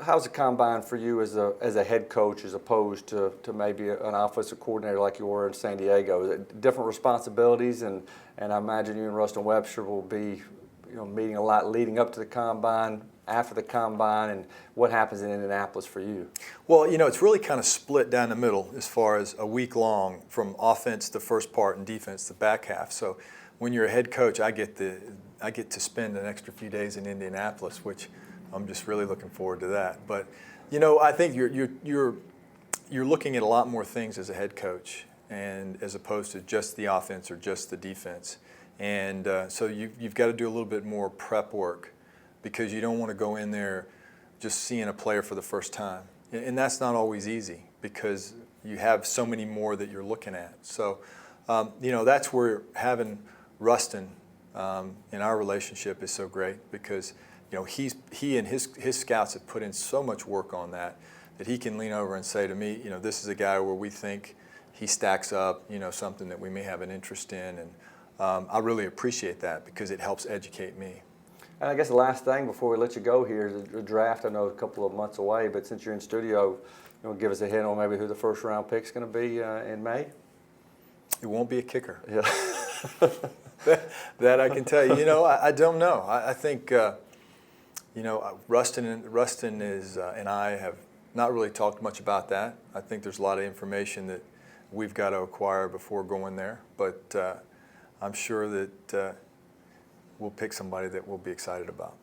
how's the combine for you as a head coach as opposed to maybe an offensive coordinator like you were in San Diego? Is it different responsibilities, and I imagine you and Rustin Webster will be meeting a lot leading up to the combine, after the combine, and what happens in Indianapolis for you? Well, it's really kind of split down the middle as far as a week long from offense the first part and defense the back half. So when you're a head coach, I get to spend an extra few days in Indianapolis, which I'm just really looking forward to that. But I think you're looking at a lot more things as a head coach, and as opposed to just the offense or just the defense. And so you've got to do a little bit more prep work, because you don't want to go in there just seeing a player for the first time. And that's not always easy, because you have so many more that you're looking at. So, that's where having Rustin in our relationship is so great, because he and his scouts have put in so much work on that he can lean over and say to me, this is a guy where we think he stacks up, something that we may have an interest in. And I really appreciate that, because it helps educate me. And I guess the last thing before we let you go here is the draft. I know a couple of months away, but since you're in studio, give us a hint on maybe who the first round pick's going to be in May? It won't be a kicker. Yeah. that I can tell you. I don't know. I think Rustin and I have not really talked much about that. I think there's a lot of information that we've got to acquire before going there, but I'm sure that we'll pick somebody that we'll be excited about.